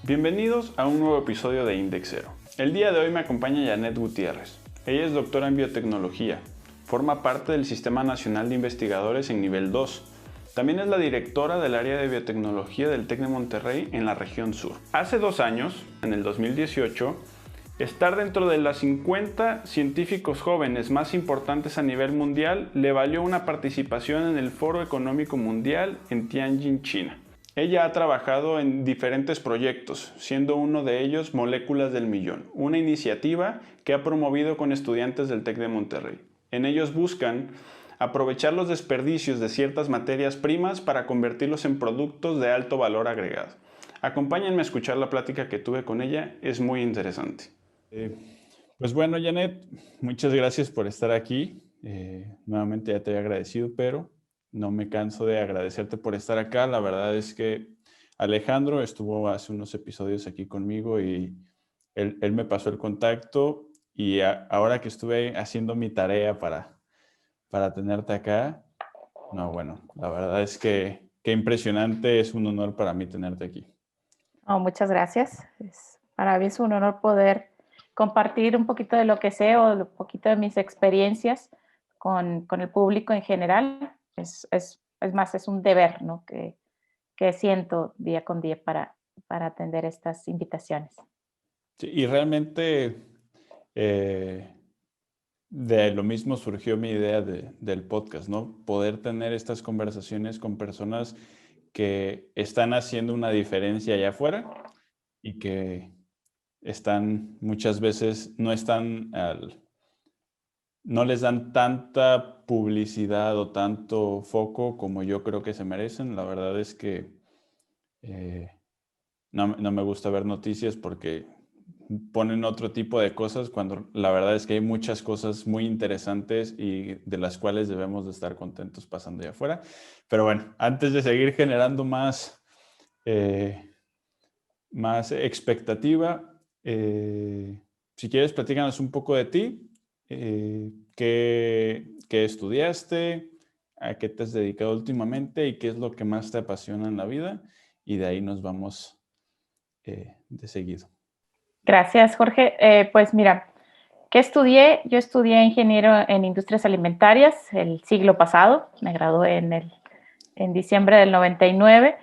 Bienvenidos a un nuevo episodio de Indexero. El día de hoy me acompaña Janet Gutiérrez. Ella es doctora en biotecnología, forma parte del Sistema Nacional de Investigadores en nivel 2. También es la directora del área de biotecnología del TEC de Monterrey en la región sur. Hace 2 años, en el 2018, estar dentro de las 50 científicos jóvenes más importantes a nivel mundial le valió una participación en el Foro Económico Mundial en Tianjin, China. Ella ha trabajado en diferentes proyectos, siendo uno de ellos Moléculas del Millón, una iniciativa que ha promovido con estudiantes del TEC de Monterrey. En ellos buscan aprovechar los desperdicios de ciertas materias primas para convertirlos en productos de alto valor agregado. Acompáñenme a escuchar la plática que tuve con ella, es muy interesante. Pues bueno, Janet, muchas gracias por estar aquí. Nuevamente ya te había agradecido, pero no me canso de agradecerte por estar acá. La verdad es que Alejandro estuvo hace unos episodios aquí conmigo y él me pasó el contacto y ahora que estuve haciendo mi tarea para tenerte acá, no, bueno, la verdad es que qué impresionante, es un honor para mí tenerte aquí. Oh, muchas gracias. Para mí es un honor poder compartir un poquito de lo que sé o un poquito de mis experiencias con el público en general. Es más, es un deber, ¿no? que siento día con día para atender estas invitaciones. Sí, y realmente de lo mismo surgió mi idea del podcast, ¿no? Poder tener estas conversaciones con personas que están haciendo una diferencia allá afuera y que están muchas veces, no les dan tanta publicidad o tanto foco como yo creo que se merecen. La verdad es que no me gusta ver noticias porque ponen otro tipo de cosas cuando la verdad es que hay muchas cosas muy interesantes y de las cuales debemos de estar contentos pasando allá afuera. Pero bueno, antes de seguir generando más expectativa, si quieres platícanos un poco de ti, qué estudiaste, a qué te has dedicado últimamente y qué es lo que más te apasiona en la vida, y de ahí nos vamos de seguido. Gracias, Jorge. Pues mira, ¿qué estudié? Yo estudié ingeniero en industrias alimentarias el siglo pasado. Me gradué en diciembre del 99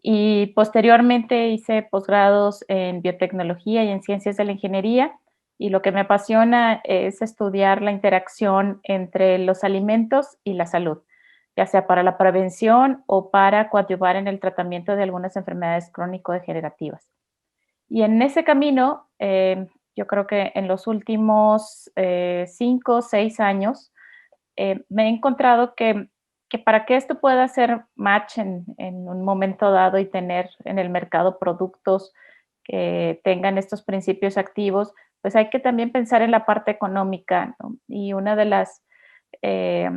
y posteriormente hice posgrados en biotecnología y en ciencias de la ingeniería. Y lo que me apasiona es estudiar la interacción entre los alimentos y la salud, ya sea para la prevención o para coadyuvar en el tratamiento de algunas enfermedades crónico-degenerativas. Y en ese camino, yo creo que en los últimos 5 o 6 años, me he encontrado que para que esto pueda hacer match en un momento dado y tener en el mercado productos que tengan estos principios activos, pues hay que también pensar en la parte económica, ¿no? Y una eh,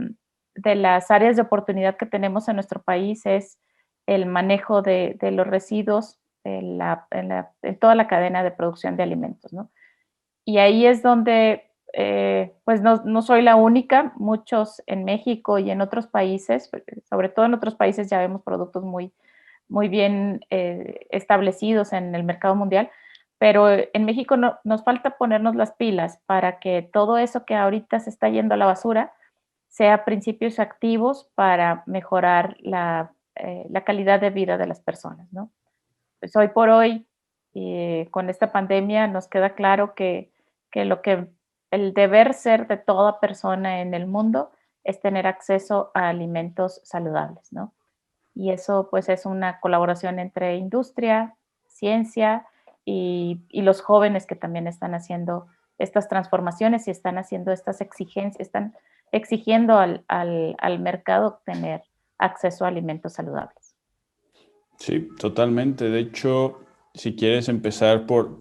de las áreas de oportunidad que tenemos en nuestro país es el manejo de los residuos en toda la cadena de producción de alimentos, ¿no? Y ahí es donde, pues no soy la única, muchos en México y en otros países, sobre todo en otros países ya vemos productos muy bien establecidos en el mercado mundial, pero en México nos falta ponernos las pilas para que todo eso que ahorita se está yendo a la basura sea principios activos para mejorar la calidad de vida de las personas, ¿no? Pues hoy por hoy, con esta pandemia, nos queda claro que el deber ser de toda persona en el mundo es tener acceso a alimentos saludables, ¿no? Y eso pues es una colaboración entre industria, ciencia y los jóvenes que también están haciendo estas transformaciones y están haciendo estas exigencias, están exigiendo al mercado tener acceso a alimentos saludables. Sí, totalmente. De hecho, si quieres empezar por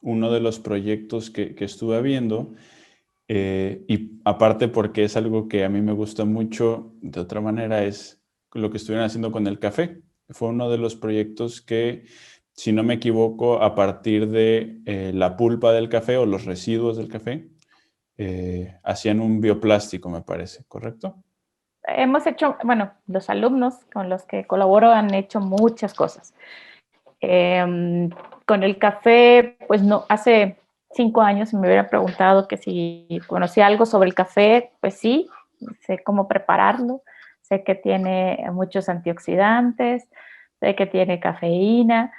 uno de los proyectos que estuve viendo, y aparte porque es algo que a mí me gusta mucho, de otra manera, es lo que estuvieron haciendo con el café. Fue uno de los proyectos que, si no me equivoco, a partir de la pulpa del café o los residuos del café, hacían un bioplástico, me parece, ¿correcto? Hemos hecho, bueno, los alumnos con los que colaboro han hecho muchas cosas. Con el café, pues no, hace 5 años me hubiera preguntado que si conocía algo sobre el café, pues sí, sé cómo prepararlo, sé que tiene muchos antioxidantes, sé que tiene cafeína,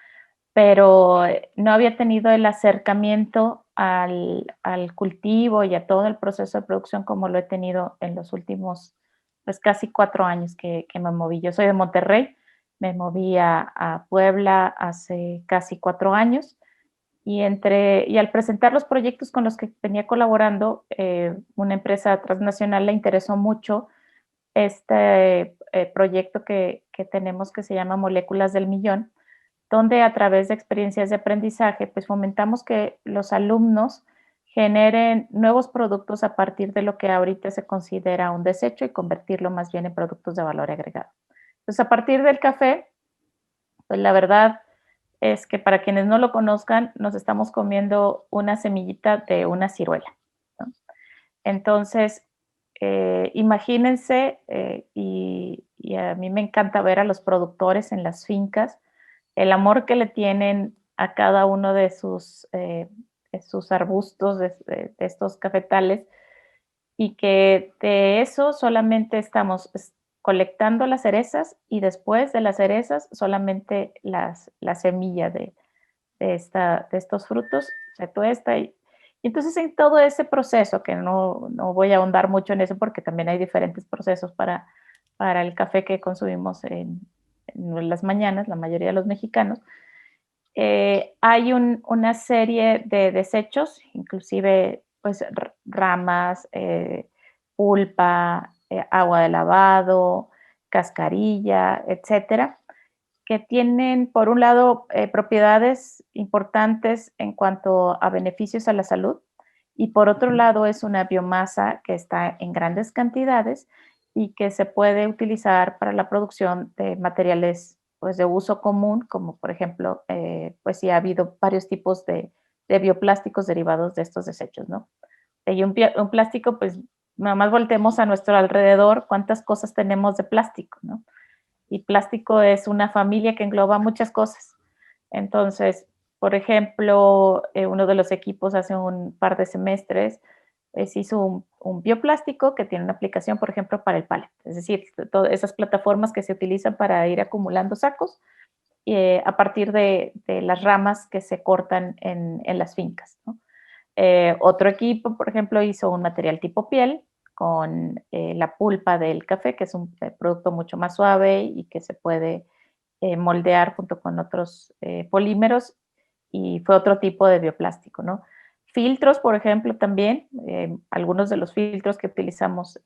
pero no había tenido el acercamiento al cultivo y a todo el proceso de producción como lo he tenido en los últimos, pues casi 4 años que me moví. Yo soy de Monterrey, me moví a Puebla hace casi 4 años y al presentar los proyectos con los que venía colaborando, una empresa transnacional le interesó mucho este proyecto que tenemos que se llama Moléculas del Millón, donde a través de experiencias de aprendizaje, pues fomentamos que los alumnos generen nuevos productos a partir de lo que ahorita se considera un desecho y convertirlo más bien en productos de valor agregado. Entonces, a partir del café, pues la verdad es que para quienes no lo conozcan, nos estamos comiendo una semillita de una ciruela, ¿no? Entonces, imagínense, y a mí me encanta ver a los productores en las fincas, el amor que le tienen a cada uno de sus arbustos, de estos cafetales, y que de eso solamente estamos colectando las cerezas y después de las cerezas solamente la semilla de estos frutos se tuesta y entonces en todo ese proceso, que no voy a ahondar mucho en eso porque también hay diferentes procesos para el café que consumimos en las mañanas, la mayoría de los mexicanos, hay una serie de desechos, inclusive pues ramas, pulpa, agua de lavado, cascarilla, etcétera, que tienen, por un lado, propiedades importantes en cuanto a beneficios a la salud y por otro lado es una biomasa que está en grandes cantidades y que se puede utilizar para la producción de materiales pues, de uso común, como por ejemplo, pues sí ha habido varios tipos de bioplásticos derivados de estos desechos, ¿no? Y un plástico, pues nada más voltemos a nuestro alrededor, cuántas cosas tenemos de plástico, ¿no? Y plástico es una familia que engloba muchas cosas. Entonces, por ejemplo, uno de los equipos hace un par de semestres se hizo un bioplástico que tiene una aplicación, por ejemplo, para el pallet. Es decir, todas esas plataformas que se utilizan para ir acumulando sacos a partir de las ramas que se cortan en las fincas, ¿no? Otro equipo, por ejemplo, hizo un material tipo piel con la pulpa del café, que es un producto mucho más suave y que se puede moldear junto con otros polímeros y fue otro tipo de bioplástico, ¿no? Filtros, por ejemplo, también, algunos de los filtros que utilizamos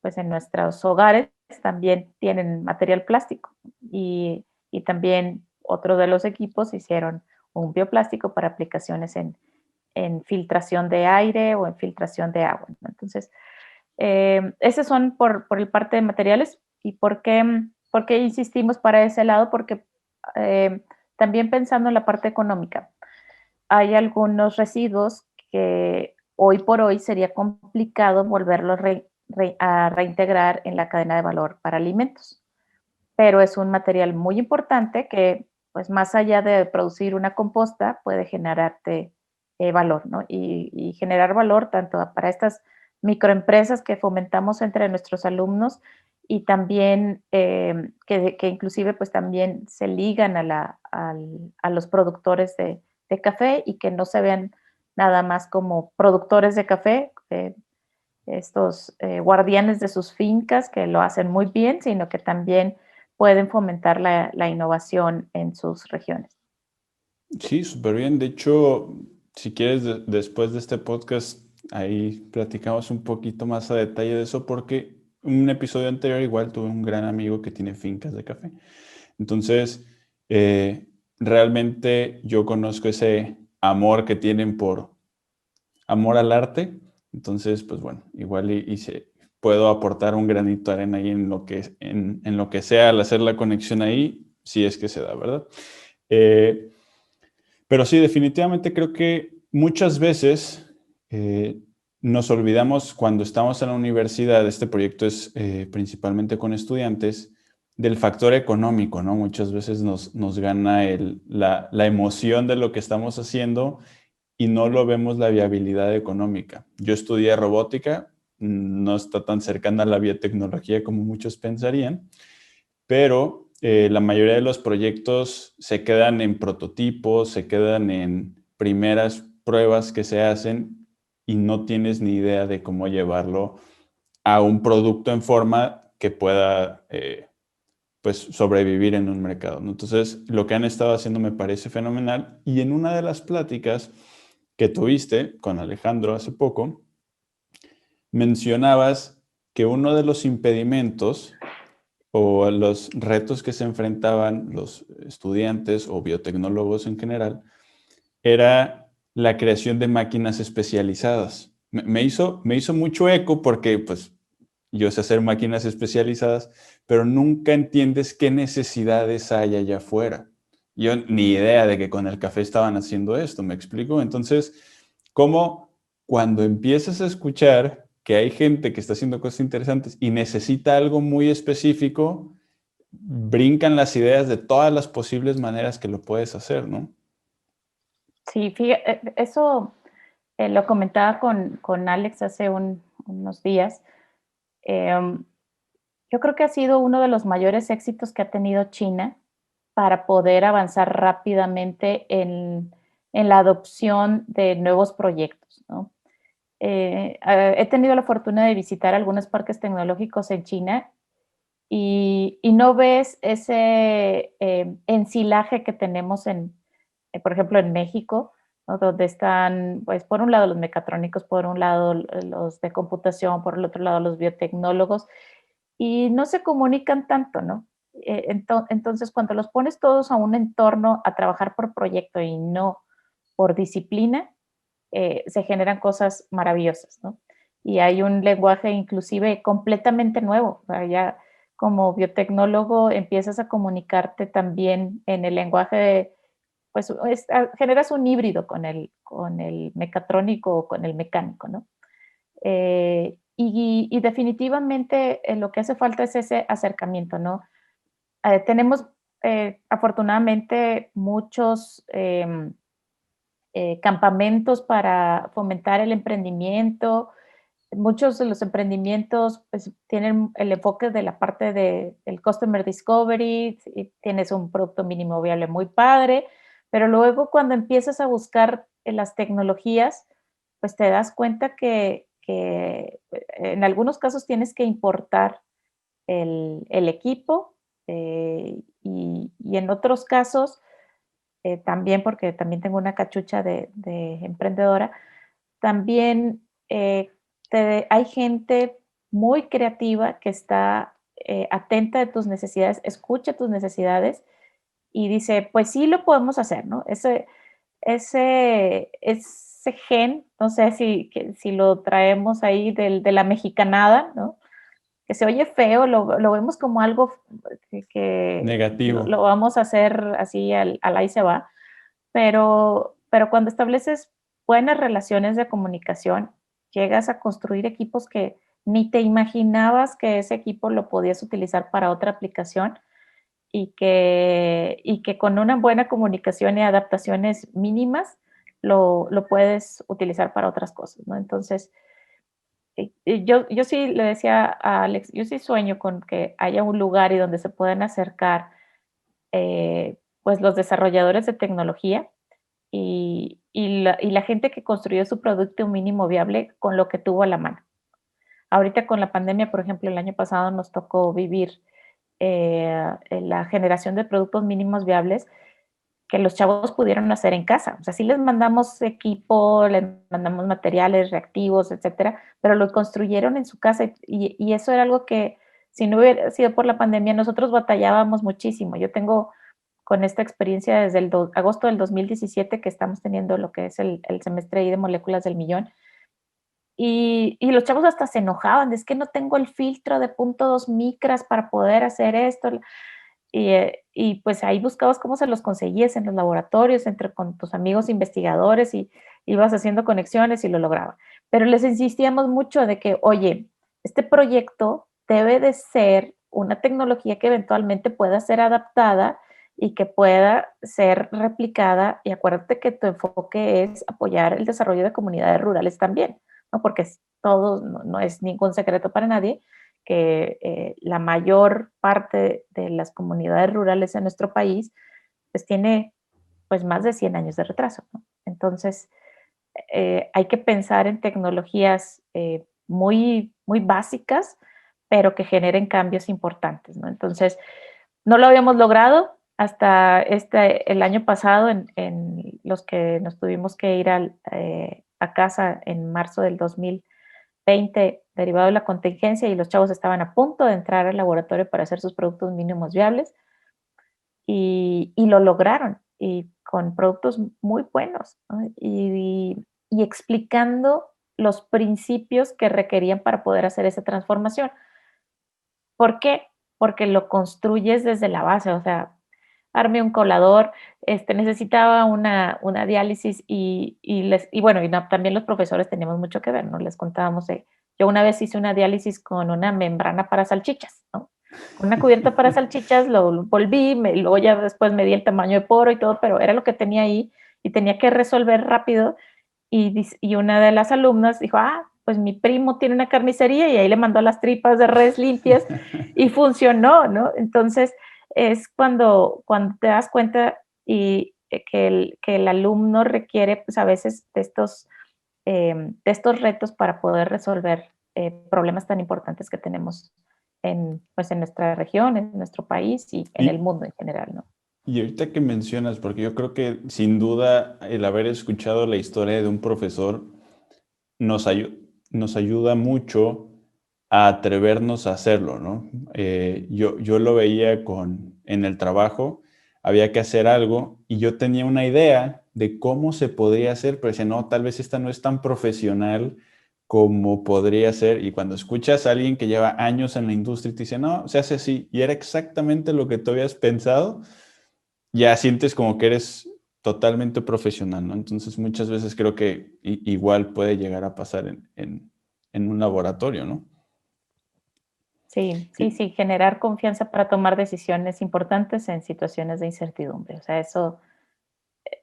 pues en nuestros hogares también tienen material plástico y también otro de los equipos hicieron un bioplástico para aplicaciones en filtración de aire o en filtración de agua, ¿no? Entonces, esos son por el parte de materiales. ¿Y por qué insistimos para ese lado? Porque también pensando en la parte económica, hay algunos residuos que hoy por hoy sería complicado volverlos a reintegrar en la cadena de valor para alimentos, pero es un material muy importante que, pues más allá de producir una composta, puede generarte valor, ¿no? Y generar valor tanto para estas microempresas que fomentamos entre nuestros alumnos y también que inclusive pues también se ligan a los productores de café y que no se vean nada más como productores de café, estos guardianes de sus fincas que lo hacen muy bien, sino que también pueden fomentar la innovación en sus regiones. Sí, súper bien. De hecho, si quieres, después de este podcast, ahí platicamos un poquito más a detalle de eso, porque un episodio anterior igual tuve un gran amigo que tiene fincas de café. Entonces, realmente yo conozco ese amor que tienen por amor al arte. Entonces, pues bueno, igual puedo aportar un granito de arena ahí en lo que sea al hacer la conexión ahí, si es que se da, ¿verdad? Pero sí, definitivamente creo que muchas veces nos olvidamos cuando estamos en la universidad, este proyecto es principalmente con estudiantes, del factor económico, ¿no? Muchas veces nos gana la emoción de lo que estamos haciendo y no lo vemos la viabilidad económica. Yo estudié robótica, no está tan cercana a la biotecnología como muchos pensarían, pero la mayoría de los proyectos se quedan en prototipos, se quedan en primeras pruebas que se hacen y no tienes ni idea de cómo llevarlo a un producto en forma que pueda pues sobrevivir en un mercado, ¿no? Entonces, lo que han estado haciendo me parece fenomenal y en una de las pláticas que tuviste con Alejandro hace poco, mencionabas que uno de los impedimentos o los retos que se enfrentaban los estudiantes o biotecnólogos en general era la creación de máquinas especializadas. Me hizo mucho eco porque pues yo sé hacer máquinas especializadas, pero nunca entiendes qué necesidades hay allá afuera. Yo ni idea de que con el café estaban haciendo esto, ¿me explico? Entonces, ¿cómo cuando empiezas a escuchar que hay gente que está haciendo cosas interesantes y necesita algo muy específico, brincan las ideas de todas las posibles maneras que lo puedes hacer, ¿no? Sí, fíjate, eso lo comentaba con Alex hace unos días. Em, yo creo que ha sido uno de los mayores éxitos que ha tenido China para poder avanzar rápidamente en la adopción de nuevos proyectos, ¿no? He tenido la fortuna de visitar algunos parques tecnológicos en China y no ves ese ensilaje que tenemos por ejemplo, en México, ¿no? Donde están, pues, por un lado los mecatrónicos, por un lado los de computación, por el otro lado los biotecnólogos, y no se comunican tanto, ¿no? Entonces, cuando los pones todos a un entorno a trabajar por proyecto y no por disciplina, se generan cosas maravillosas, ¿no? Y hay un lenguaje inclusive completamente nuevo. O sea, ya como biotecnólogo empiezas a comunicarte también en el lenguaje de, pues generas un híbrido con el mecatrónico o con el mecánico, ¿no? Y definitivamente lo que hace falta es ese acercamiento, ¿no? Tenemos afortunadamente muchos campamentos para fomentar el emprendimiento. Muchos de los emprendimientos pues, tienen el enfoque de la parte del Customer Discovery, y tienes un producto mínimo viable muy padre, pero luego cuando empiezas a buscar las tecnologías, pues te das cuenta que en algunos casos tienes que importar el equipo y en otros casos también, porque también tengo una cachucha de emprendedora, también hay gente muy creativa que está atenta de tus necesidades, escucha tus necesidades y dice, pues sí lo podemos hacer, ¿no? Ese gen, no sé si lo traemos ahí de la mexicanada, ¿no? Que se oye feo, lo vemos como algo que Negativo. lo vamos a hacer así al ahí se va, pero cuando estableces buenas relaciones de comunicación, llegas a construir equipos que ni te imaginabas que ese equipo lo podías utilizar para otra aplicación y que con una buena comunicación y adaptaciones mínimas lo puedes utilizar para otras cosas, ¿no? Entonces, yo sí le decía a Alex, yo sí sueño con que haya un lugar y donde se puedan acercar pues los desarrolladores de tecnología y la gente que construyó su producto mínimo viable con lo que tuvo a la mano. Ahorita con la pandemia, por ejemplo, el año pasado nos tocó vivir la generación de productos mínimos viables que los chavos pudieron hacer en casa. O sea, sí les mandamos equipo, les mandamos materiales, reactivos, etcétera, pero lo construyeron en su casa y eso era algo que si no hubiera sido por la pandemia, nosotros batallábamos muchísimo. Yo tengo con esta experiencia desde agosto del 2017 que estamos teniendo lo que es el semestre ahí de moléculas del millón. Y los chavos hasta se enojaban, es que no tengo el filtro de 0.2 micras para poder hacer esto. Y pues ahí buscabas cómo se los conseguías en los laboratorios, con tus amigos investigadores y ibas haciendo conexiones y lo lograba. Pero les insistíamos mucho de que, oye, este proyecto debe de ser una tecnología que eventualmente pueda ser adaptada y que pueda ser replicada. Y acuérdate que tu enfoque es apoyar el desarrollo de comunidades rurales también, ¿no? Porque todo, no es ningún secreto para nadie que la mayor parte de las comunidades rurales en nuestro país pues tiene pues más de 100 años de retraso, ¿no? Entonces, hay que pensar en tecnologías muy, muy básicas, pero que generen cambios importantes, ¿no? Entonces, no lo habíamos logrado hasta el año pasado, en los que nos tuvimos que ir a casa en marzo del 2020, derivado de la contingencia, y los chavos estaban a punto de entrar al laboratorio para hacer sus productos mínimos viables, y lo lograron, y con productos muy buenos, ¿no? Y explicando los principios que requerían para poder hacer esa transformación. ¿Por qué? Porque lo construyes desde la base, o sea, armé un colador, necesitaba una diálisis y bueno, también los profesores teníamos mucho que ver, ¿no? Les contábamos yo una vez hice una diálisis con una membrana para salchichas, ¿no? Con una cubierta para salchichas, lo volví, luego ya después medí el tamaño de poro y todo, pero era lo que tenía ahí y tenía que resolver rápido. Y una de las alumnas dijo, pues mi primo tiene una carnicería, y ahí le mandó las tripas de res limpias y funcionó, ¿no? Entonces, es cuando te das cuenta y que el alumno requiere, pues a veces de estos retos para poder resolver problemas tan importantes que tenemos pues en nuestra región, en nuestro país y en el Y, mundo en general, ¿no? y ahorita que mencionas, porque yo creo que sin duda el haber escuchado la historia de un profesor nos, nos ayuda mucho a atrevernos a hacerlo, ¿no? Yo lo veía en el trabajo, había que hacer algo y yo tenía una idea de cómo se podría hacer, pero decía, no, tal vez esta no es tan profesional como podría ser. Y cuando escuchas a alguien que lleva años en la industria y te dice, no, se hace así, y era exactamente lo que tú habías pensado, ya sientes como que eres totalmente profesional, ¿no? Entonces muchas veces creo que igual puede llegar a pasar en un laboratorio, ¿no? Sí, sí, Y- sí, generar confianza para tomar decisiones importantes en situaciones de incertidumbre. O sea, eso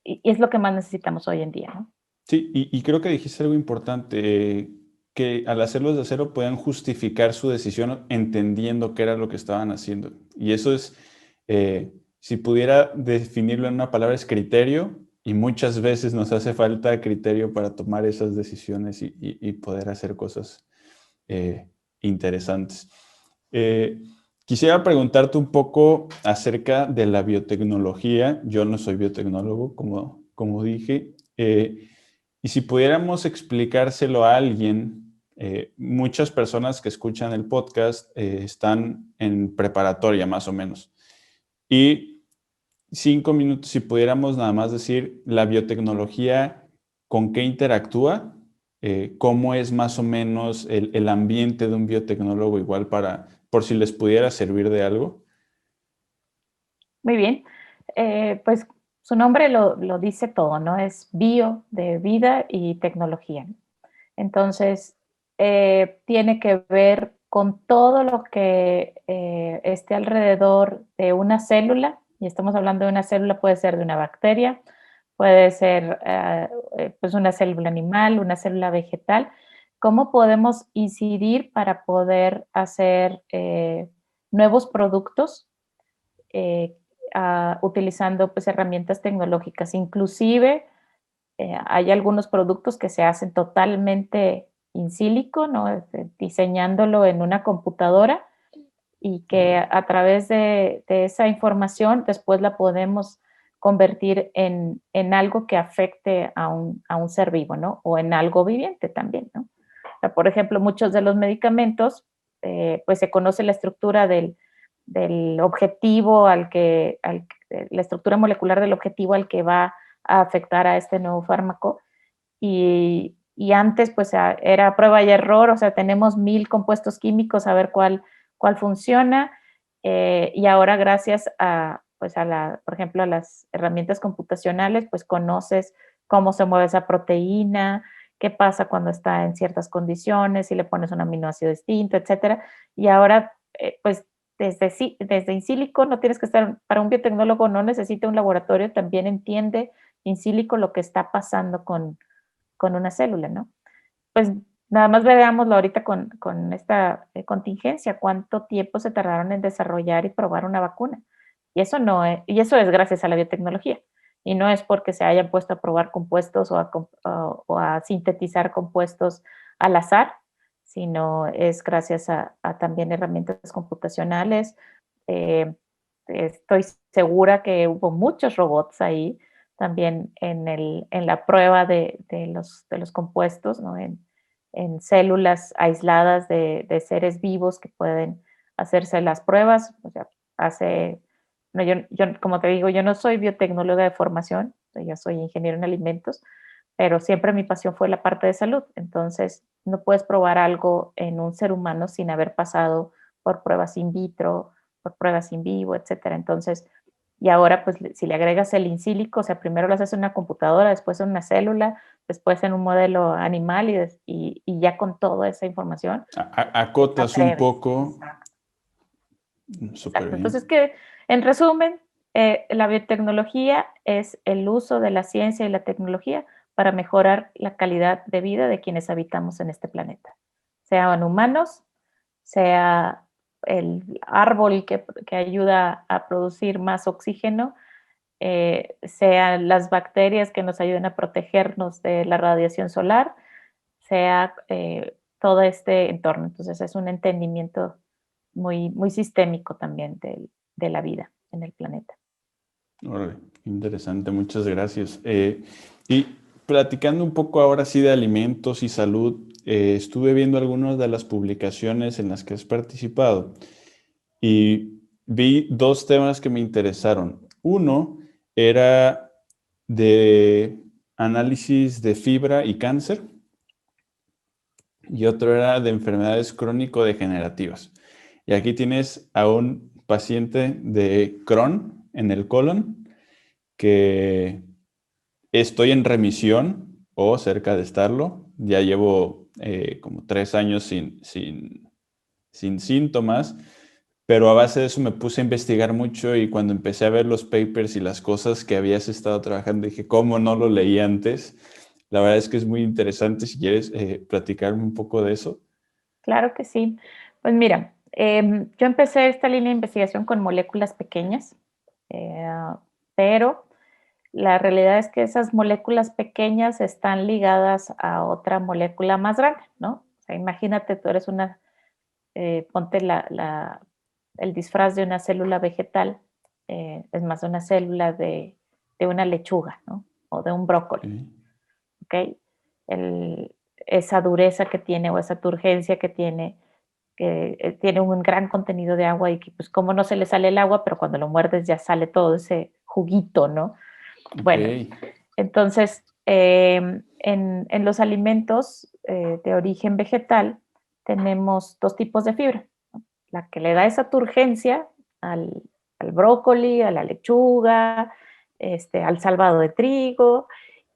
y es lo que más necesitamos hoy en día, ¿no? Sí, y creo que dijiste algo importante, que al hacerlos de cero puedan justificar su decisión entendiendo qué era lo que estaban haciendo. Y eso es, si pudiera definirlo en una palabra, es criterio, y muchas veces nos hace falta criterio para tomar esas decisiones y poder hacer cosas eh, interesantes. Eh, Quisiera preguntarte un poco acerca de la biotecnología. Yo no soy biotecnólogo, como dije. Y si pudiéramos explicárselo a alguien, muchas personas que escuchan el podcast están en preparatoria más o menos. Y 5 minutos, si pudiéramos nada más decir la biotecnología, ¿con qué interactúa? ¿Cómo es más o menos el ambiente de un biotecnólogo igual por si les pudiera servir de algo? Muy bien. Pues su nombre lo dice todo, ¿no? Es bio, de vida y tecnología. Entonces, tiene que ver con todo lo que esté alrededor de una célula, y estamos hablando de una célula, puede ser de una bacteria, puede ser pues una célula animal, una célula vegetal. ¿Cómo podemos incidir para poder hacer nuevos productos eh, utilizando pues herramientas tecnológicas? Inclusive hay algunos productos que se hacen totalmente in silico, ¿no? Diseñándolo en una computadora, y que a través de esa información después la podemos convertir en algo que afecte a un ser vivo, ¿no? O en algo viviente también, ¿no? O sea, por ejemplo, muchos de los medicamentos, pues se conoce la estructura del objetivo la estructura molecular del objetivo al que va a afectar a este nuevo fármaco. Y antes, pues era prueba y error, o sea, tenemos 1000 compuestos químicos a ver cuál funciona. Y ahora, gracias pues por ejemplo, a las herramientas computacionales, pues conoces cómo se mueve esa proteína, qué pasa cuando está en ciertas condiciones, si le pones un aminoácido distinto, etcétera. Y ahora, pues desde in silico, no tienes que estar, para un biotecnólogo no necesita un laboratorio, también entiende in silico lo que está pasando con una célula, ¿no? Pues nada más veámoslo ahorita con esta contingencia, cuánto tiempo se tardaron en desarrollar y probar una vacuna. Y eso es gracias a la biotecnología. Y no es porque se hayan puesto a probar compuestos o a sintetizar compuestos al azar, sino es gracias a también herramientas computacionales. Eh, Estoy segura que hubo muchos robots ahí también en la prueba de los compuestos, ¿no? En células aisladas de seres vivos que pueden hacerse las pruebas. O sea, no, como te digo, yo no soy biotecnóloga de formación, yo soy ingeniero en alimentos, pero siempre mi pasión fue la parte de salud. Entonces, no puedes probar algo en un ser humano sin haber pasado por pruebas in vitro, por pruebas in vivo, etcétera. Entonces, y ahora, pues, si le agregas el in silico, o sea, primero lo haces en una computadora, después en una célula, después en un modelo animal y ya con toda esa información te Acotas un atreves. poco. Exacto. Súper Exacto. bien. Entonces, en resumen, la biotecnología es el uso de la ciencia y la tecnología para mejorar la calidad de vida de quienes habitamos en este planeta, sean humanos, sea el árbol que ayuda a producir más oxígeno, sean las bacterias que nos ayuden a protegernos de la radiación solar, sea todo este entorno. Entonces es un entendimiento muy sistémico también de la vida en el planeta. Órale, interesante, muchas gracias. Y platicando un poco ahora sí de alimentos y salud, estuve viendo algunas de las publicaciones en las que has participado y vi dos temas que me interesaron. Uno era de análisis de fibra y cáncer y otro era de enfermedades crónico-degenerativas. Y aquí tienes a un paciente de Crohn en el colon que estoy en remisión o cerca de estarlo. Ya llevo como 3 años sin síntomas, pero a base de eso me puse a investigar mucho y cuando empecé a ver los papers y las cosas que habías estado trabajando, dije, ¿cómo no lo leí antes? La verdad es que es muy interesante. Si quieres platicarme un poco de eso. Claro que sí. Pues mira, yo empecé esta línea de investigación con moléculas pequeñas, eh, pero la realidad es que esas moléculas pequeñas están ligadas a otra molécula más grande, ¿no? O sea, imagínate, tú eres ponte el disfraz de una célula vegetal, es más, una célula de una lechuga, ¿no? O de un brócoli, Ok. ¿ok? Esa dureza que tiene o esa turgencia que tiene un gran contenido de agua y que pues como no se le sale el agua, pero cuando lo muerdes ya sale todo ese juguito, ¿no? Ok. Bueno, entonces en los alimentos de origen vegetal tenemos dos tipos de fibra, ¿no? La que le da esa turgencia al, al brócoli, a la lechuga, al salvado de trigo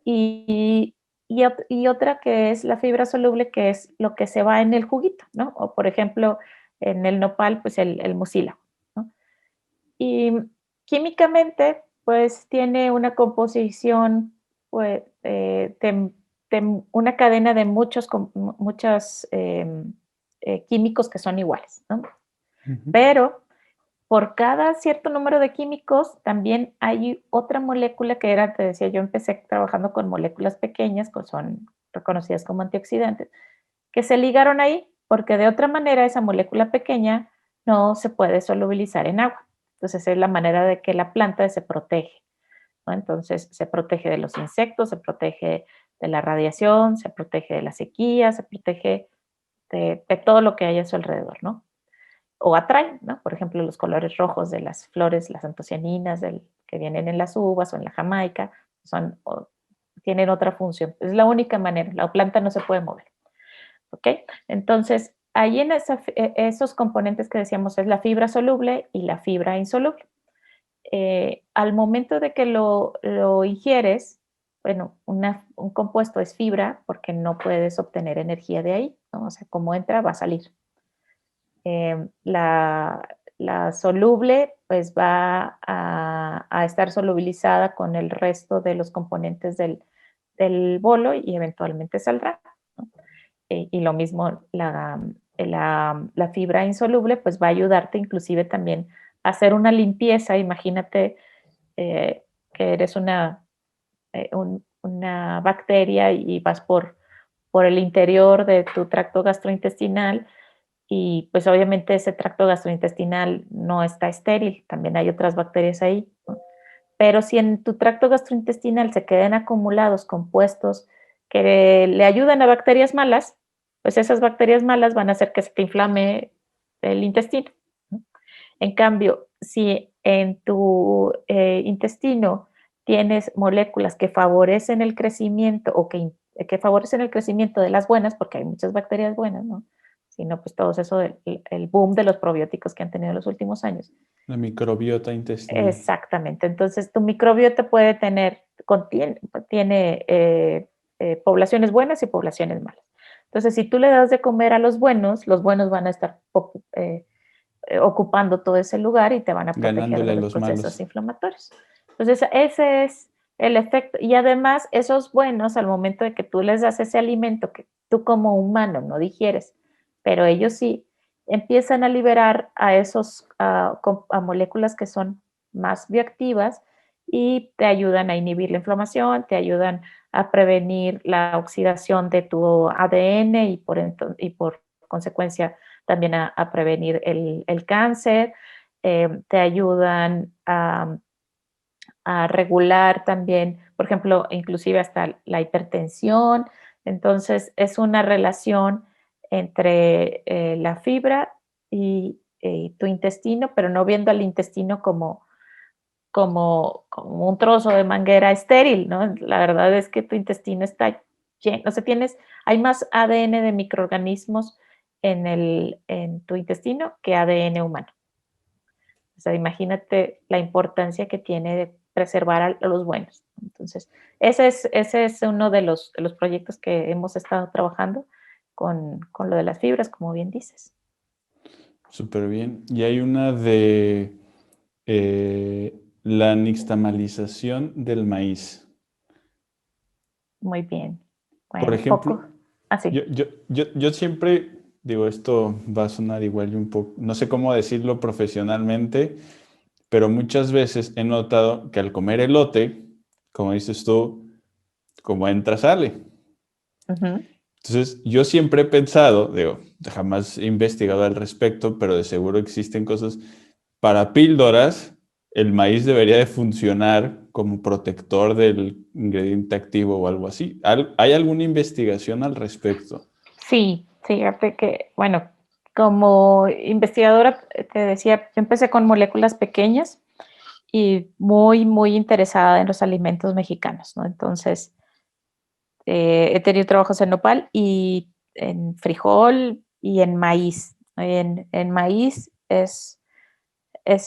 y, y otra que es la fibra soluble, que es lo que se va en el juguito, ¿no? O por ejemplo, en el nopal, pues el mucílago, ¿no? Y químicamente, pues tiene una composición, pues, de una cadena de muchos químicos que son iguales, ¿no? Ujú. Pero por cada cierto número de químicos, también hay otra molécula que era, te decía, yo empecé trabajando con moléculas pequeñas, que son reconocidas como antioxidantes, que se ligaron ahí, porque de otra manera esa molécula pequeña no se puede solubilizar en agua. Entonces es la manera de que la planta se protege, ¿no? Entonces se protege de los insectos, se protege de la radiación, se protege de la sequía, se protege de todo lo que hay a su alrededor, ¿no? O atraen, ¿no? Por ejemplo, los colores rojos de las flores, las antocianinas que vienen en las uvas o en la jamaica, tienen otra función. Es la única manera, la planta no se puede mover, ¿ok? Entonces, ahí en esos componentes que decíamos es la fibra soluble y la fibra insoluble. Al momento de que lo ingieres, bueno, un compuesto es fibra porque no puedes obtener energía de ahí, ¿no? O sea, como entra, va a salir. Eh, la, la soluble pues va a estar solubilizada con el resto de los componentes del bolo y eventualmente saldrá, ¿no? Y lo mismo, la fibra insoluble pues va a ayudarte inclusive también a hacer una limpieza. Imagínate que eres una bacteria y vas por el interior de tu tracto gastrointestinal y pues obviamente ese tracto gastrointestinal no está estéril, también hay otras bacterias ahí, ¿no? Pero si en tu tracto gastrointestinal se quedan acumulados compuestos que le ayudan a bacterias malas, pues esas bacterias malas van a hacer que se te inflame el intestino, ¿no? En cambio, si en tu intestino tienes moléculas que favorecen el crecimiento o que favorecen el crecimiento de las buenas, porque hay muchas bacterias buenas, ¿no? Sino pues todo eso, el boom de los probióticos que han tenido en los últimos años. La microbiota intestinal. Exactamente. Entonces, tu microbiota puede tiene poblaciones buenas y poblaciones malas. Entonces, si tú le das de comer a los buenos van a estar ocupando todo ese lugar y te van a proteger Ganándole de a los los procesos malos. inflamatorios. Entonces, ese es el efecto. Y además, esos buenos, al momento de que tú les das ese alimento que tú como humano no digieres, pero ellos sí, empiezan a liberar a moléculas que son más bioactivas y te ayudan a inhibir la inflamación, te ayudan a prevenir la oxidación de tu ADN y por consecuencia también a prevenir el cáncer, te ayudan a regular también, por ejemplo, inclusive hasta la hipertensión. Entonces, es una relación entre la fibra y tu intestino, pero no viendo al intestino como un trozo de manguera estéril, ¿no? La verdad es que tu intestino está lleno, o sea, hay más ADN de microorganismos en tu intestino que ADN humano. O sea, imagínate la importancia que tiene de preservar a los buenos. Entonces, ese es uno de los proyectos que hemos estado trabajando con lo de las fibras, como bien dices. Súper bien. Y hay una de la nixtamalización del maíz. Muy bien. Por Bueno, ejemplo, poco. Así. yo siempre digo, esto va a sonar igual y un poco, no sé cómo decirlo profesionalmente, pero muchas veces he notado que al comer elote, como dices tú, como entra, sale. Ujú. Entonces, yo siempre he pensado, digo, jamás he investigado al respecto, pero de seguro existen cosas. Para píldoras, el maíz debería de funcionar como protector del ingrediente activo o algo así. ¿Hay alguna investigación al respecto? Sí, fíjate que, bueno, como investigadora, te decía, yo empecé con moléculas pequeñas y muy interesada en los alimentos mexicanos, ¿no? Entonces, he tenido trabajos en nopal y en frijol y en maíz. En maíz es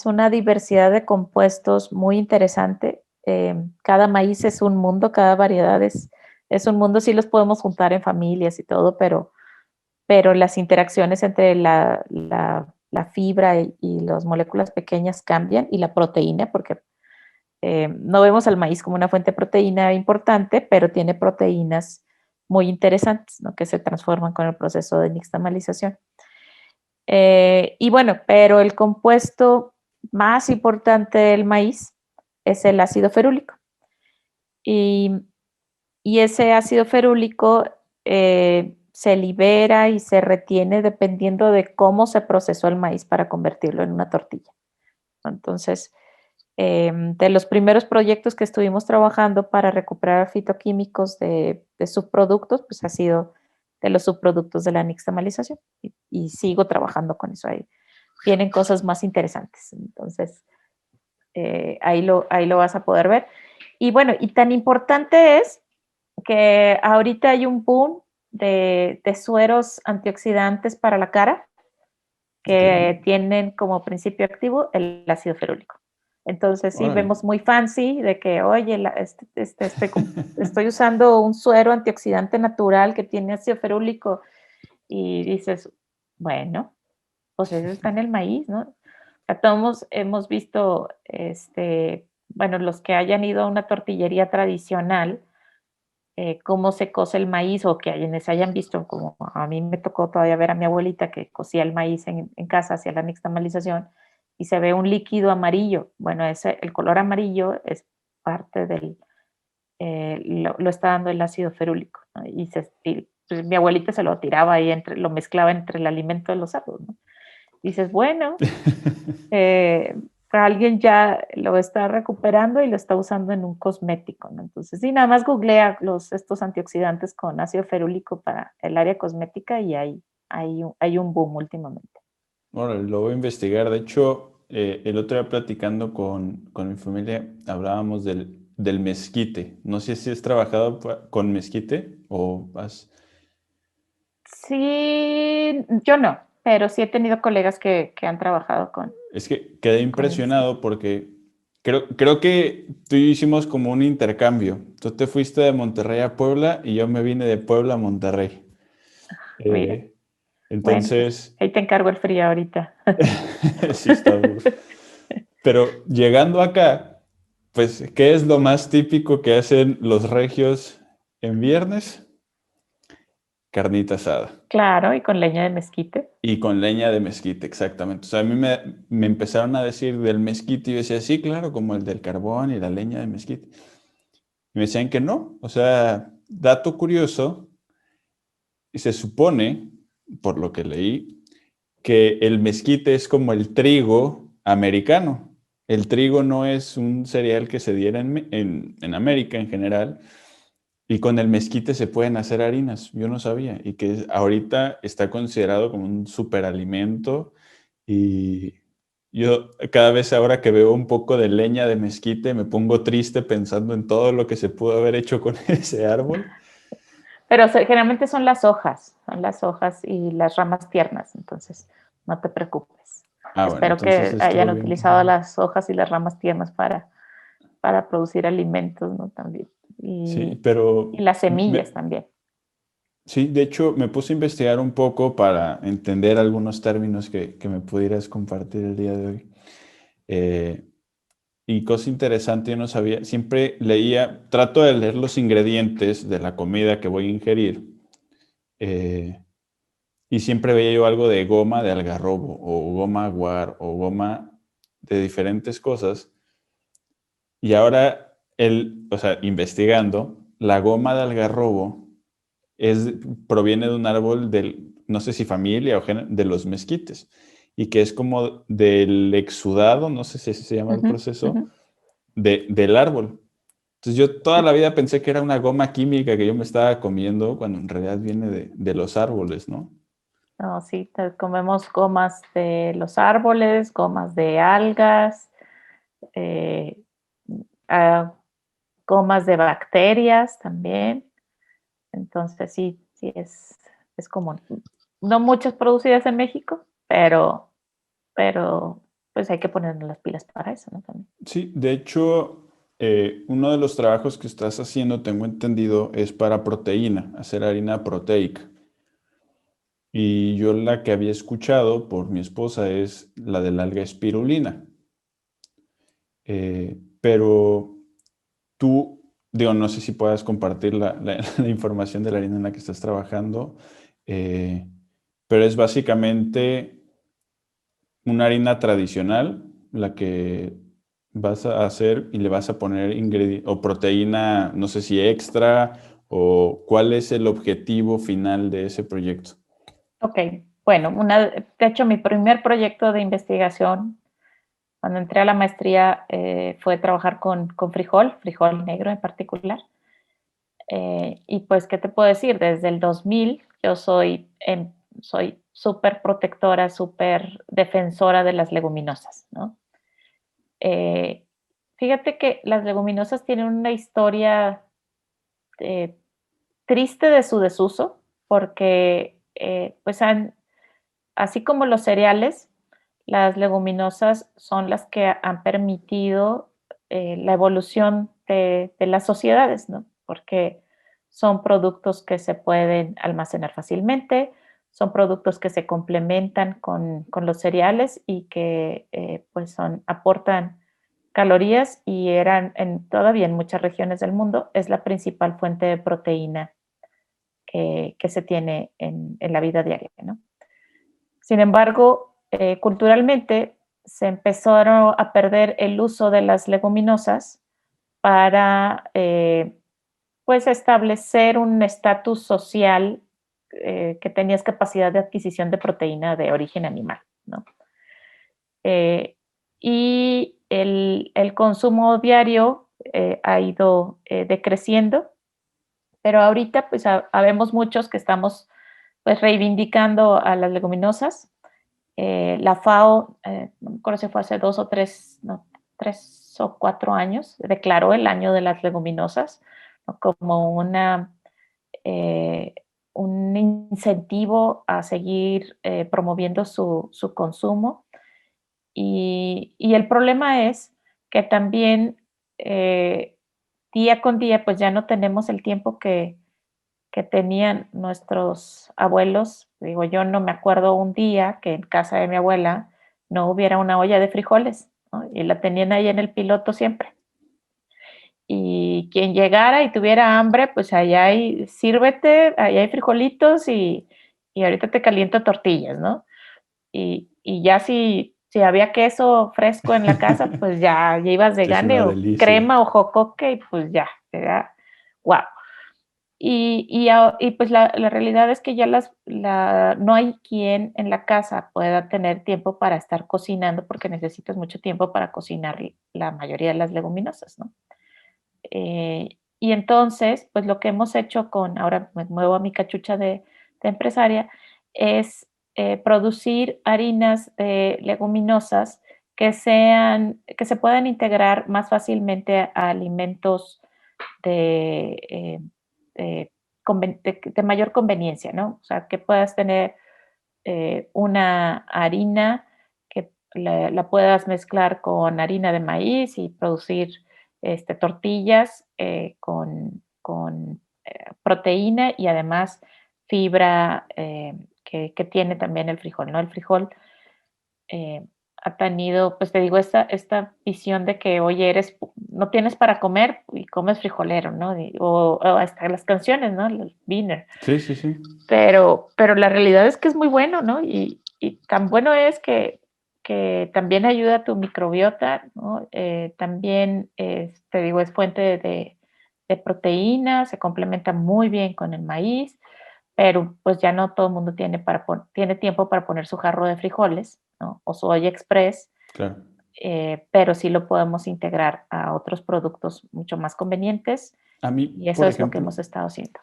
una diversidad de compuestos muy interesante. Cada maíz es un mundo, cada variedad es un mundo. Sí los podemos juntar en familias y todo, pero las interacciones entre la fibra y las moléculas pequeñas cambian y la proteína, porque no vemos al maíz como una fuente de proteína importante, pero tiene proteínas muy interesantes, ¿no? Que se transforman con el proceso de nixtamalización. Y bueno, pero el compuesto más importante del maíz es el ácido ferúlico. Y, y ese ácido ferúlico se libera y se retiene dependiendo de cómo se procesó el maíz para convertirlo en una tortilla. Entonces, de los primeros proyectos que estuvimos trabajando para recuperar fitoquímicos de subproductos, pues ha sido de los subproductos de la nixtamalización y sigo trabajando con eso ahí. Vienen cosas más interesantes, entonces ahí lo vas a poder ver. Y bueno, y tan importante es que ahorita hay un boom de sueros antioxidantes para la cara que Ok. tienen como principio activo el ácido ferúlico. Entonces, sí, Órale. vemos muy fancy de que, oye, estoy usando un suero antioxidante natural que tiene ácido ferúlico y dices, bueno, pues eso está en el maíz, ¿no? O A todos hemos visto, bueno, los que hayan ido a una tortillería tradicional, cómo se cose el maíz o que quienes hayan visto, como a mí me tocó todavía ver a mi abuelita que cocía el maíz en casa, hacía la nixtamalización y se ve un líquido amarillo. Bueno, el color amarillo es parte lo está dando el ácido ferúlico, ¿no? Pues, mi abuelita se lo tiraba ahí, lo mezclaba entre el alimento de los cerdos, ¿no? Dices, bueno, eh, alguien ya lo está recuperando y lo está usando en un cosmético, ¿no? Entonces, sí, nada más googlea estos antioxidantes con ácido ferúlico para el área cosmética y hay un boom últimamente. Bueno, lo voy a investigar. De hecho, el otro día platicando con mi familia, hablábamos del mezquite. No sé si has trabajado con mezquite o has... Sí, yo no, pero sí he tenido colegas que han trabajado Es que quedé con el mezquite. impresionado porque creo que tú y yo hicimos como un intercambio. Tú te fuiste de Monterrey a Puebla y yo me vine de Puebla a Monterrey. Mira, Eh, bueno, pues entonces, ahí te encargo el frío ahorita. sí está duro. Pero llegando acá, pues, ¿qué es lo más típico que hacen los regios en viernes? Carnita asada. Claro, y con leña de mezquite. Y con leña de mezquite, exactamente. O sea, a mí me empezaron a decir del mezquite y yo decía, sí, claro, como el del carbón y la leña de mezquite. Y me decían que no. O sea, dato curioso, y se supone, por lo que leí, que el mezquite es como el trigo americano. El trigo no es un cereal que se diera en América en general. Y con el mezquite se pueden hacer harinas. Yo no sabía. Y que ahorita está considerado como un superalimento. Y yo cada vez ahora que veo un poco de leña de mezquite me pongo triste pensando en todo lo que se pudo haber hecho con ese árbol. Pero generalmente son las hojas y las ramas tiernas, entonces no te preocupes. Ah, bueno, Espero entonces que hayan estuvo bien. utilizado las hojas y las ramas tiernas para producir alimentos, ¿no? También. Sí, Y pero las semillas también. sí, de hecho me puse a investigar un poco para entender algunos términos que me pudieras compartir el día de hoy. Eh, y cosa interesante, yo no sabía, siempre leía, trato de leer los ingredientes de la comida que voy a ingerir. eh, y siempre veía yo algo de goma de algarrobo o goma aguar o goma de diferentes cosas. Y ahora, o sea, investigando, la goma de algarrobo es, proviene de un árbol del, no sé si familia o de los mezquites, y que es como del exudado, no sé si así se llama el Ujú, proceso, ujú. del árbol. Entonces yo toda Sí. la vida pensé que era una goma química que yo me estaba comiendo, cuando en realidad viene de los árboles, ¿no? No, sí, comemos gomas de los árboles, gomas de algas, eh, ah, gomas de bacterias también. Entonces sí, sí es común. No muchas producidas en México, pero pues hay que ponernos las pilas para eso, ¿no? También. Sí, de hecho, uno de los trabajos que estás haciendo, tengo entendido, es para proteína, hacer harina proteica. Y yo la que había escuchado por mi esposa es la del alga espirulina. Pero tú, digo, no sé si puedas compartir la información de la harina en la que estás trabajando, eh, pero es básicamente una harina tradicional, la que vas a hacer y le vas a poner o proteína, no sé si extra, o cuál es el objetivo final de ese proyecto. Ok, bueno, de hecho mi primer proyecto de investigación cuando entré a la maestría fue trabajar con frijol negro en particular. Y pues, ¿qué te puedo decir? Desde el 2000 yo soy súper protectora, súper defensora de las leguminosas, ¿no? Eh, Fíjate que las leguminosas tienen una historia eh, triste de su desuso, porque pues así como los cereales, las leguminosas son las que han permitido la evolución de las sociedades, ¿no? Porque son productos que se pueden almacenar fácilmente, son productos que se complementan con los cereales y que pues aportan calorías y todavía en muchas regiones del mundo es la principal fuente de proteína que se tiene en la vida diaria, ¿no? Sin embargo, culturalmente se empezaron a perder el uso de las leguminosas para pues establecer un estatus social que tenías capacidad de adquisición de proteína de origen animal, ¿no? Y el consumo diario ha ido decreciendo, pero ahorita pues habemos muchos que estamos pues reivindicando a las leguminosas. La FAO, no me acuerdo si fue hace 2 o 3, no, 3 o 4 años, declaró el año de las leguminosas, ¿no? Como eh, un incentivo a seguir promoviendo su consumo. Y el problema es que también día con día pues ya no tenemos el tiempo que tenían nuestros abuelos. Digo, yo no me acuerdo un día que en casa de mi abuela no hubiera una olla de frijoles, ¿no? Y la tenían ahí en el piloto siempre. Y quien llegara y tuviera hambre, pues allá hay, sírvete, allá hay frijolitos y ahorita te caliento tortillas, ¿no? Y ya si había queso fresco en la casa, pues ya ibas de Sí, es gane una o delicia. crema o jocoque y pues ya, era wow. Y pues la realidad es que ya no hay quien en la casa pueda tener tiempo para estar cocinando porque necesitas mucho tiempo para cocinar la mayoría de las leguminosas, ¿no? Y entonces, pues lo que hemos hecho ahora me muevo a mi cachucha de empresaria, es producir harinas de leguminosas que se puedan integrar más fácilmente a alimentos de, de mayor conveniencia, ¿no? O sea, que puedas tener una harina que la puedas mezclar con harina de maíz y producir tortillas con proteína y además fibra que tiene también el frijol, ¿no? El frijol eh, ha tenido, pues te digo, esta visión de que, oye, no tienes para comer y comes frijolero, ¿no? O hasta las canciones, ¿no? El Wiener. Sí, sí, sí. Pero la realidad es que es muy bueno, ¿no? Y tan bueno es que también ayuda a tu microbiota, ¿no? También, te digo, es fuente de proteína, se complementa muy bien con el maíz, pero pues ya no todo el mundo tiene tiempo para poner su jarro de frijoles, ¿no? O su olla express, Claro. pero sí lo podemos integrar a otros productos mucho más convenientes A mí, y eso por es lo que ejemplo, hemos estado haciendo.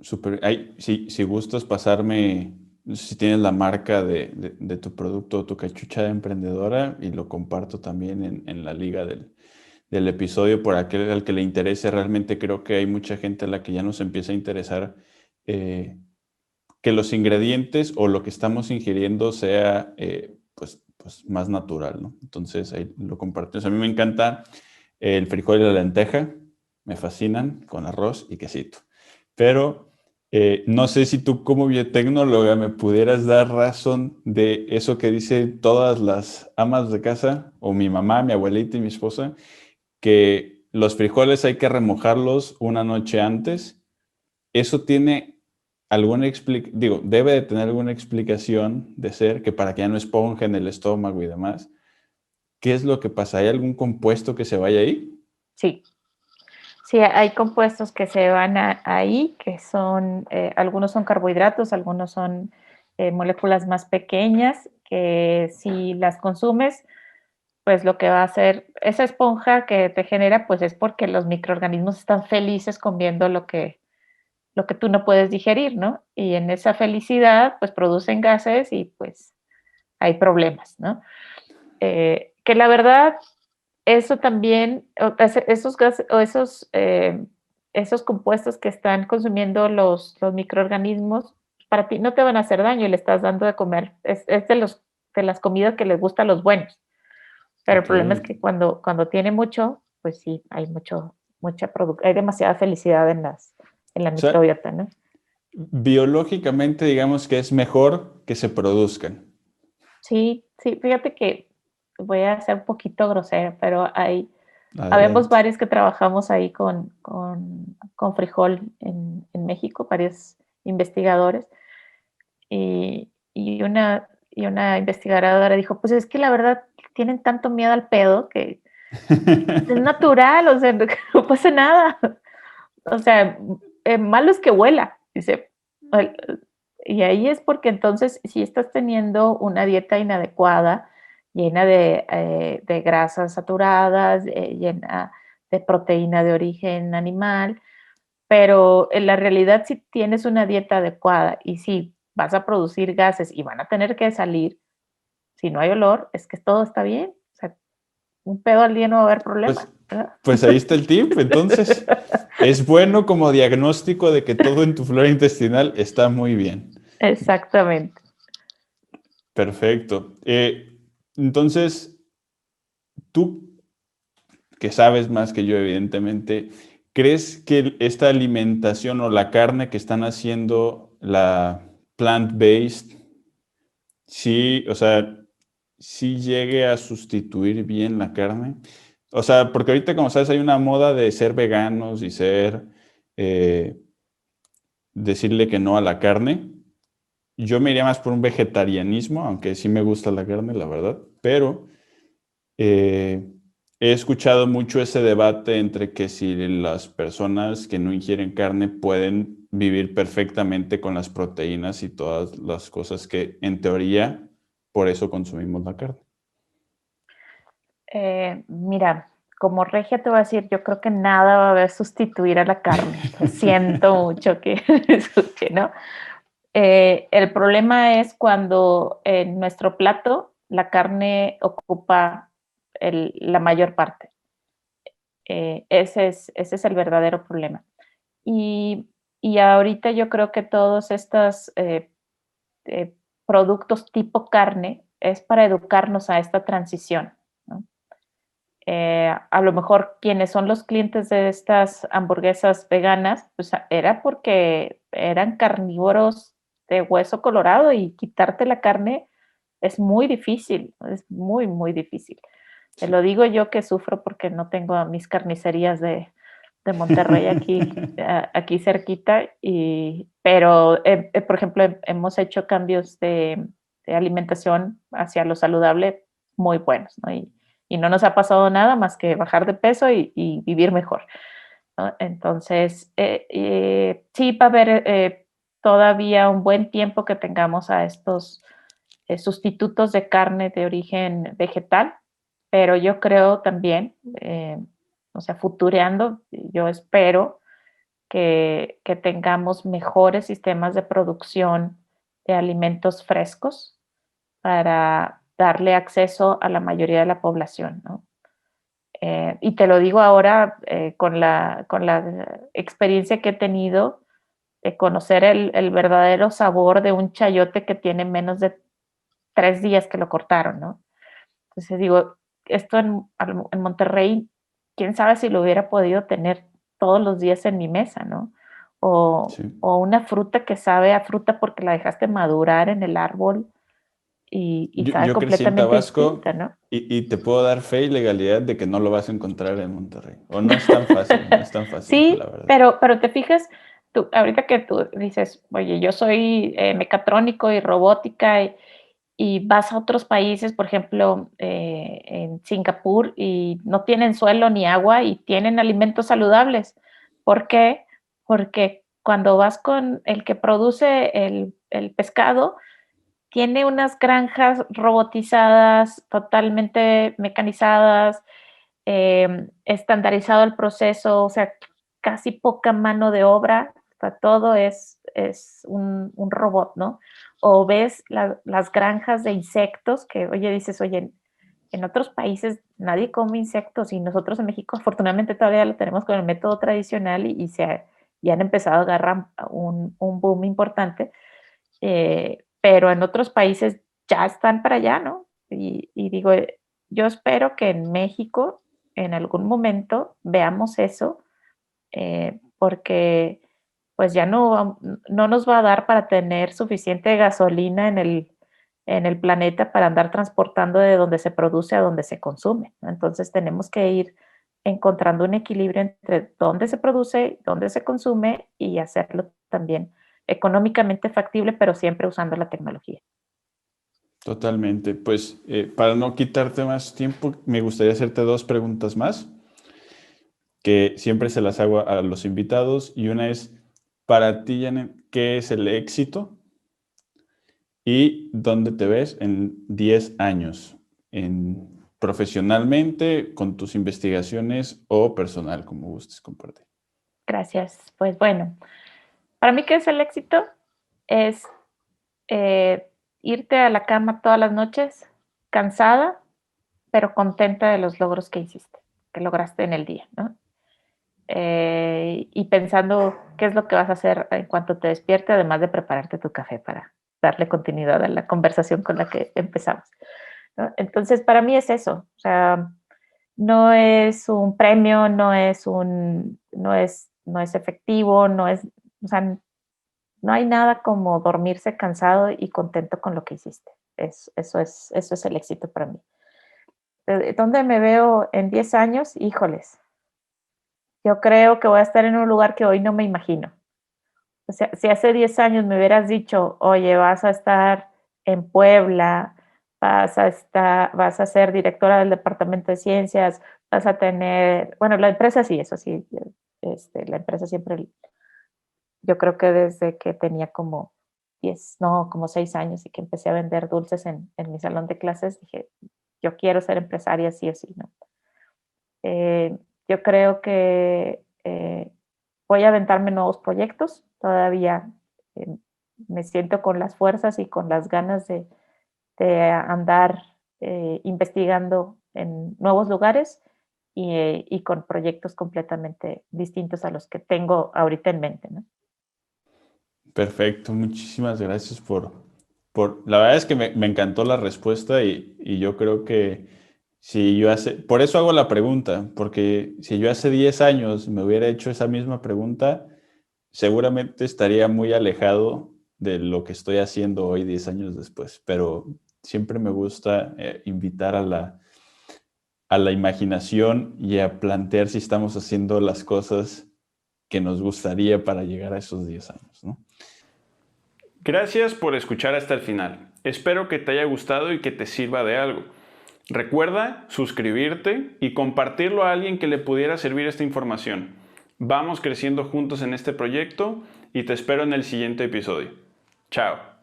súper, si gustas pasarme, no sé si tienes la marca de tu producto o tu cachucha de emprendedora y lo comparto también en la liga del episodio por aquel al que le interese. Realmente creo que hay mucha gente a la que ya nos empieza a interesar que los ingredientes o lo que estamos ingiriendo sea pues más natural, ¿no? Entonces ahí lo compartimos. A mí me encanta el frijol y la lenteja, me fascinan con arroz y quesito. Pero no sé si tú como biotecnóloga me pudieras dar razón de eso que dicen todas las amas de casa, o mi mamá, mi abuelita y mi esposa, que los frijoles hay que remojarlos una noche antes. Eso tiene alguna explicación, digo, debe de tener alguna explicación de ser que para que ya no esponje en el estómago y demás. ¿Qué es lo que pasa? ¿Hay algún compuesto que se vaya ahí? Sí, sí, hay compuestos que se van ahí, que algunos son carbohidratos, algunos son moléculas más pequeñas, que si las consumes, pues lo que va a hacer esa esponja que te genera, pues es porque los microorganismos están felices comiendo lo que tú no puedes digerir, ¿no? Y en esa felicidad, pues producen gases y pues hay problemas, ¿no? Que la verdad, eso también, esos gases o esos compuestos que están consumiendo los microorganismos, para ti no te van a hacer daño y le estás dando de comer. Es de las comidas que les gusta a los buenos. Pero el Ok. problema es que cuando tiene mucho, pues sí, hay hay demasiada felicidad en la O sea, microbiota, ¿no? biológicamente digamos que es mejor que se produzcan. Sí, sí, fíjate que voy a ser un poquito grosera, pero habemos Adelante. varios que trabajamos ahí con frijol en México, varios investigadores, y una investigadora dijo, pues es que la verdad tienen tanto miedo al pedo que es natural, o sea, no pasa nada. O sea, malo es que huela, dice. Y ahí es porque entonces, si estás teniendo una dieta inadecuada, llena de grasas saturadas, llena de proteína de origen animal, pero en la realidad si tienes una dieta adecuada y si vas a producir gases y van a tener que salir, si no hay olor, es que todo está bien. O sea, un pedo al día no va a haber problema, Pues, ¿verdad? pues ahí está el tip. Entonces, es bueno como diagnóstico de que todo en tu flora intestinal está muy bien. Exactamente. Perfecto. Entonces, tú que sabes más que yo, evidentemente, ¿crees que esta alimentación o la carne que están haciendo la plant-based, sí, o sea, sí llegue a sustituir bien la carne? O sea, porque ahorita, como sabes, hay una moda de ser veganos y eh, decirle que no a la carne. Yo me iría más por un vegetarianismo, aunque sí me gusta la carne, la verdad, pero Eh, he escuchado mucho ese debate entre que si las personas que no ingieren carne pueden vivir perfectamente con las proteínas y todas las cosas que en teoría por eso consumimos la carne. Mira, como regia te voy a decir, yo creo que nada va a sustituir a la carne. Lo siento mucho que, que no. El problema es cuando en nuestro plato la carne ocupa la mayor parte. Ese es el verdadero problema. Y, y ahorita yo creo que todos estos eh, productos tipo carne es para educarnos a esta transición, ¿no? A lo mejor quienes son los clientes de estas hamburguesas veganas, pues era porque eran carnívoros de hueso colorado y quitarte la carne es muy difícil, es muy, muy difícil. Te Sí. lo digo yo que sufro porque no tengo mis carnicerías de Monterrey aquí, aquí cerquita, pero por ejemplo hemos hecho cambios de alimentación hacia lo saludable muy buenos, ¿no? Y no nos ha pasado nada más que bajar de peso y vivir mejor, ¿no? Entonces, sí va a haber todavía un buen tiempo que tengamos a estos sustitutos de carne de origen vegetal, pero yo creo también, o sea, futureando, yo espero que tengamos mejores sistemas de producción de alimentos frescos para darle acceso a la mayoría de la población, ¿no? Y te lo digo ahora con la experiencia que he tenido de conocer el verdadero sabor de un chayote que tiene menos de 3 días que lo cortaron, ¿no? Entonces digo, esto en Monterrey, quién sabe si lo hubiera podido tener todos los días en mi mesa, ¿no? Sí. O una fruta que sabe a fruta porque la dejaste madurar en el árbol y sabe Yo crecí en completamente distinta, Tabasco ¿no? y te puedo dar fe y legalidad de que no lo vas a encontrar en Monterrey. O no es tan fácil, no es tan fácil, la Sí, verdad. pero te fijas, ahorita que tú dices, oye, yo soy mecatrónico y robótica y vas a otros países, por ejemplo, en Singapur, y no tienen suelo ni agua y tienen alimentos saludables. ¿Por qué? Porque cuando vas con el que produce el pescado, tiene unas granjas robotizadas, totalmente mecanizadas, estandarizado el proceso, o sea, casi poca mano de obra, o sea, todo es un robot, ¿no? O ves las granjas de insectos que, oye, dices, oye, en otros países nadie come insectos y nosotros en México afortunadamente todavía lo tenemos con el método tradicional y han empezado a agarrar un boom importante, pero en otros países ya están para allá, ¿no? Y digo, yo espero que en México en algún momento veamos eso, porque pues ya no nos va a dar para tener suficiente gasolina en el planeta para andar transportando de donde se produce a donde se consume. Entonces tenemos que ir encontrando un equilibrio entre dónde se produce, dónde se consume y hacerlo también económicamente factible, pero siempre usando la tecnología. Totalmente. Pues para no quitarte más tiempo, me gustaría hacerte dos preguntas más, que siempre se las hago a los invitados. Y una es, para ti, Janet, ¿qué es el éxito? ¿Y dónde te ves en 10 años? Profesionalmente, con tus investigaciones o personal, como gustes compartir. Gracias. Pues bueno, para mí, ¿qué es el éxito? Es eh, irte a la cama todas las noches cansada, pero contenta de los logros que hiciste, que lograste en el día, ¿no? Y pensando qué es lo que vas a hacer en cuanto te despierte, además de prepararte tu café para darle continuidad a la conversación con la que empezamos, ¿no? Entonces, para mí es eso, o sea, no es un premio, no es efectivo, no es, o sea, no hay nada como dormirse cansado y contento con lo que hiciste. Eso es el éxito para mí. ¿Dónde me veo en 10 años? Híjoles, yo creo que voy a estar en un lugar que hoy no me imagino. O sea, si hace 10 años me hubieras dicho, oye, vas a estar en Puebla, vas a ser directora del departamento de ciencias, vas a tener, bueno, la empresa sí, eso sí, la empresa siempre, yo creo que desde que tenía como 10 no, como 6 años y que empecé a vender dulces en mi salón de clases, dije, yo quiero ser empresaria sí o sí, ¿no? Yo creo que voy a aventarme nuevos proyectos. Todavía eh, me siento con las fuerzas y con las ganas de andar investigando en nuevos lugares y con proyectos completamente distintos a los que tengo ahorita en mente, ¿no? Perfecto, muchísimas gracias La verdad es que me encantó la respuesta y yo creo que si yo por eso hago la pregunta, porque si yo hace 10 años me hubiera hecho esa misma pregunta, seguramente estaría muy alejado de lo que estoy haciendo hoy 10 años después, pero siempre me gusta invitar a la imaginación y a plantear si estamos haciendo las cosas que nos gustaría para llegar a esos 10 años, ¿no? Gracias por escuchar hasta el final. Espero que te haya gustado y que te sirva de algo. Recuerda suscribirte y compartirlo a alguien que le pudiera servir esta información. Vamos creciendo juntos en este proyecto y te espero en el siguiente episodio. Chao.